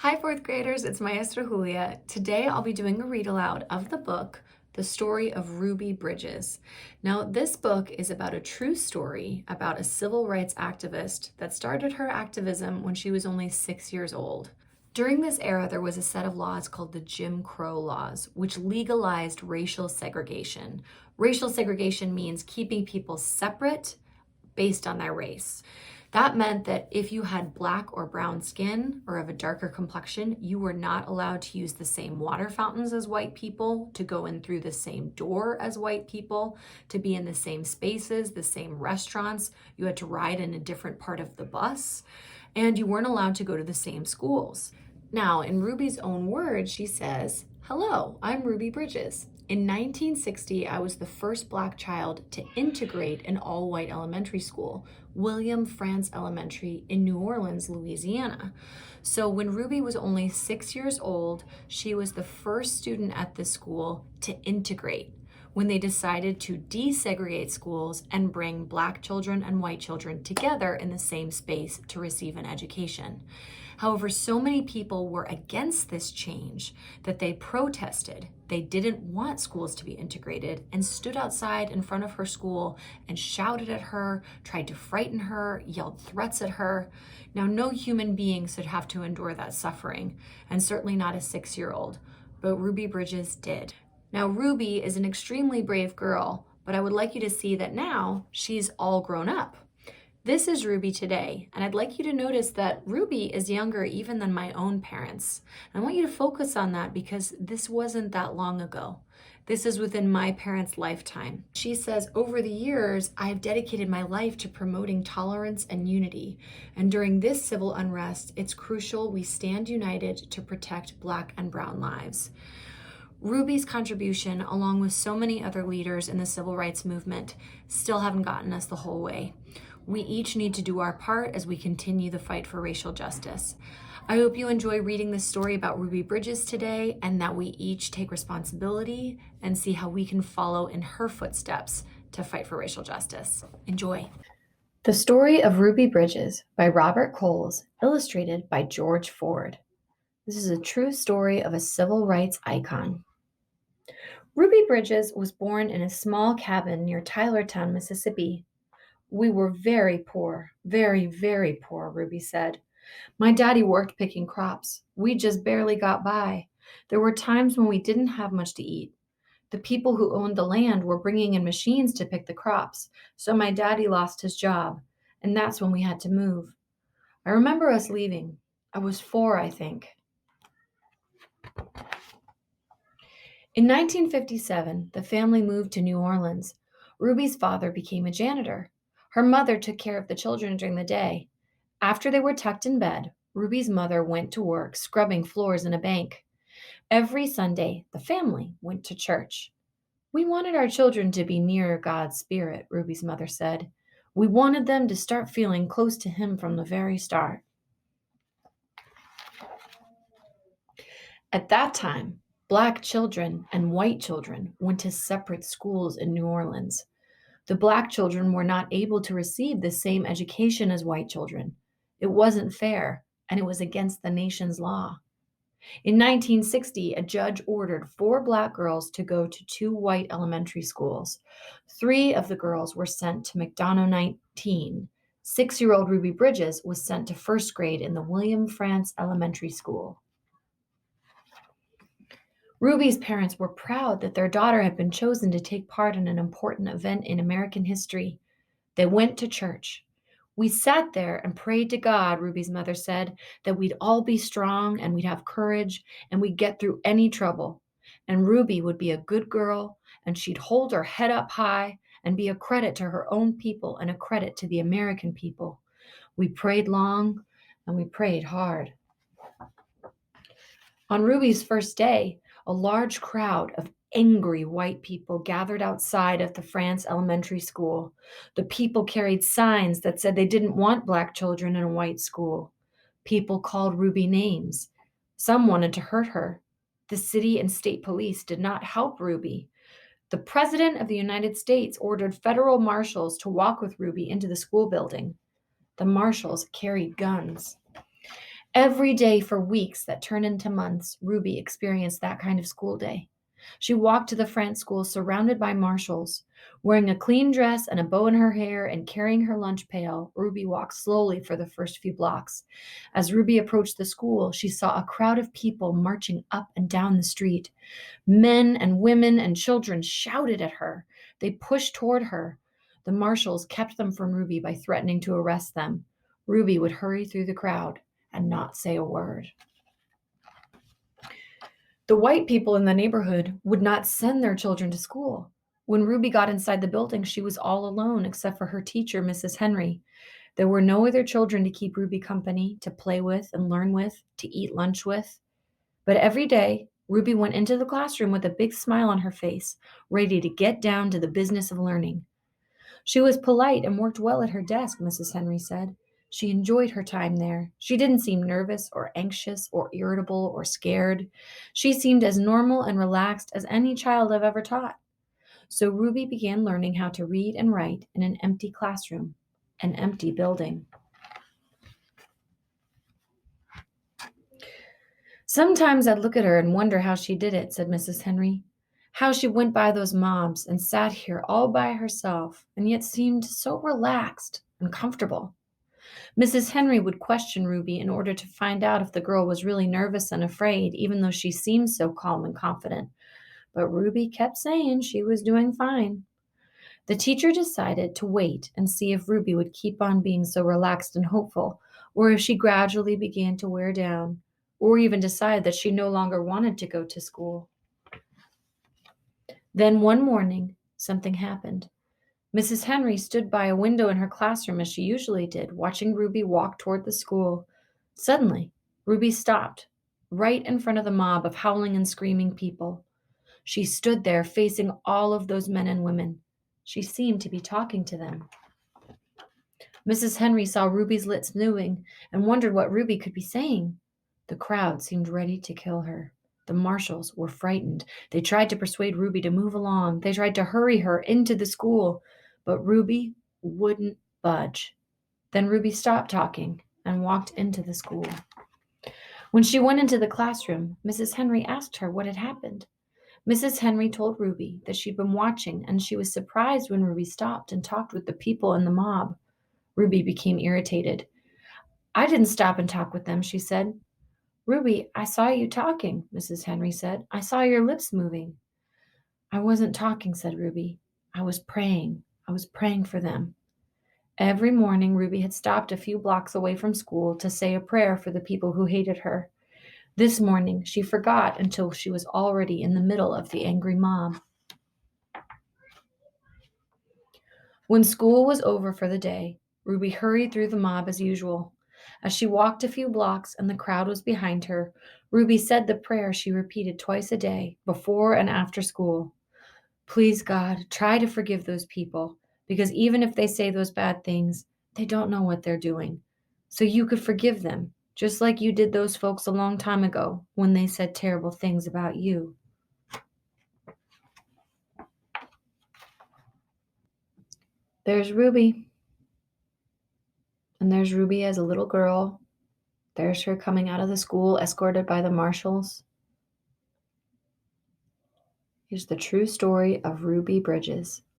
Hi, fourth graders, it's Maestra Julia. Today I'll be doing a read aloud of the book, The Story of Ruby Bridges. Now, this book is about a true story about a civil rights activist that started her activism when she was only 6 years old. During this era, there was a set of laws called the Jim Crow laws, which legalized racial segregation. Racial segregation means keeping people separate based on their race. That meant that if you had black or brown skin or of a darker complexion, you were not allowed to use the same water fountains as white people, to go in through the same door as white people, to be in the same spaces, the same restaurants. You had to ride in a different part of the bus, and you weren't allowed to go to the same schools. Now, in Ruby's own words, she says, "Hello, I'm Ruby Bridges. In 1960, I was the first Black child to integrate an all-white elementary school, William Frantz Elementary in New Orleans, Louisiana." So when Ruby was only 6 years old, she was the first student at this school to integrate, when they decided to desegregate schools and bring Black children and white children together in the same space to receive an education. However, so many people were against this change that they protested. They didn't want schools to be integrated and stood outside in front of her school and shouted at her, tried to frighten her, yelled threats at her. Now, no human being should have to endure that suffering, and certainly not a 6-year-old, but Ruby Bridges did. Now, Ruby is an extremely brave girl, but I would like you to see that now she's all grown up. This is Ruby today, and I'd like you to notice that Ruby is younger even than my own parents. I want you to focus on that because this wasn't that long ago. This is within my parents' lifetime. She says, "Over the years, I have dedicated my life to promoting tolerance and unity. And during this civil unrest, it's crucial we stand united to protect Black and brown lives." Ruby's contribution, along with so many other leaders in the civil rights movement, still haven't gotten us the whole way. We each need to do our part as we continue the fight for racial justice. I hope you enjoy reading this story about Ruby Bridges today, and that we each take responsibility and see how we can follow in her footsteps to fight for racial justice. Enjoy. The Story of Ruby Bridges by Robert Coles, illustrated by George Ford. This is a true story of a civil rights icon. Ruby Bridges was born in a small cabin near Tylertown, Mississippi. "We were very poor, very, very poor," Ruby said. "My daddy worked picking crops. We just barely got by. There were times when we didn't have much to eat. The people who owned the land were bringing in machines to pick the crops, so my daddy lost his job, and that's when we had to move. I remember us leaving. I was 4, I think." In 1957, the family moved to New Orleans. Ruby's father became a janitor. Her mother took care of the children during the day. After they were tucked in bed, Ruby's mother went to work scrubbing floors in a bank. Every Sunday, the family went to church. "We wanted our children to be near God's Spirit," Ruby's mother said. "We wanted them to start feeling close to Him from the very start." At that time, Black children and white children went to separate schools in New Orleans. The Black children were not able to receive the same education as white children. It wasn't fair, and it was against the nation's law. In 1960, a judge ordered 4 Black girls to go to 2 white elementary schools. 3 of the girls were sent to McDonough 19. 6-year-old Ruby Bridges was sent to first grade in the William Frantz Elementary School. Ruby's parents were proud that their daughter had been chosen to take part in an important event in American history. They went to church. "We sat there and prayed to God," Ruby's mother said, "that we'd all be strong and we'd have courage and we'd get through any trouble. And Ruby would be a good girl and she'd hold her head up high and be a credit to her own people and a credit to the American people. We prayed long and we prayed hard." On Ruby's first day, a large crowd of angry white people gathered outside of the Frantz Elementary School. The people carried signs that said they didn't want Black children in a white school. People called Ruby names. Some wanted to hurt her. The city and state police did not help Ruby. The President of the United States ordered federal marshals to walk with Ruby into the school building. The marshals carried guns. Every day for weeks that turned into months, Ruby experienced that kind of school day. She walked to the French school surrounded by marshals. Wearing a clean dress and a bow in her hair and carrying her lunch pail, Ruby walked slowly for the first few blocks. As Ruby approached the school, she saw a crowd of people marching up and down the street. Men and women and children shouted at her. They pushed toward her. The marshals kept them from Ruby by threatening to arrest them. Ruby would hurry through the crowd and not say a word. The white people in the neighborhood would not send their children to school. When Ruby got inside the building, she was all alone except for her teacher, Mrs. Henry. There were no other children to keep Ruby company, to play with and learn with, to eat lunch with. But every day, Ruby went into the classroom with a big smile on her face, ready to get down to the business of learning. She was polite and worked well at her desk, Mrs. Henry said. She enjoyed her time there. She didn't seem nervous or anxious or irritable or scared. She seemed as normal and relaxed as any child I've ever taught. So Ruby began learning how to read and write in an empty classroom, an empty building. Sometimes I'd look at her and wonder how she did it, said Mrs. Henry. How she went by those mobs and sat here all by herself and yet seemed so relaxed and comfortable. Mrs. Henry would question Ruby in order to find out if the girl was really nervous and afraid, even though she seemed so calm and confident. But Ruby kept saying she was doing fine. The teacher decided to wait and see if Ruby would keep on being so relaxed and hopeful, or if she gradually began to wear down, or even decide that she no longer wanted to go to school. Then one morning, something happened. Mrs. Henry stood by a window in her classroom as she usually did, watching Ruby walk toward the school. Suddenly, Ruby stopped, right in front of the mob of howling and screaming people. She stood there facing all of those men and women. She seemed to be talking to them. Mrs. Henry saw Ruby's lips moving and wondered what Ruby could be saying. The crowd seemed ready to kill her. The marshals were frightened. They tried to persuade Ruby to move along. They tried to hurry her into the school, but Ruby wouldn't budge. Then Ruby stopped talking and walked into the school. When she went into the classroom, Mrs. Henry asked her what had happened. Mrs. Henry told Ruby that she'd been watching and she was surprised when Ruby stopped and talked with the people in the mob. Ruby became irritated. I didn't stop and talk with them, she said. Ruby, I saw you talking, Mrs. Henry said. I saw your lips moving. I wasn't talking, said Ruby. I was praying. I was praying for them. Every morning, Ruby had stopped a few blocks away from school to say a prayer for the people who hated her. This morning, she forgot until she was already in the middle of the angry mob. When school was over for the day, Ruby hurried through the mob as usual. As she walked a few blocks and the crowd was behind her, Ruby said the prayer she repeated twice a day, before and after school. Please, God, try to forgive those people, because even if they say those bad things, they don't know what they're doing. So you could forgive them, just like you did those folks a long time ago when they said terrible things about you. There's Ruby. And there's Ruby as a little girl. There's her coming out of the school, escorted by the marshals. Here's the true story of Ruby Bridges.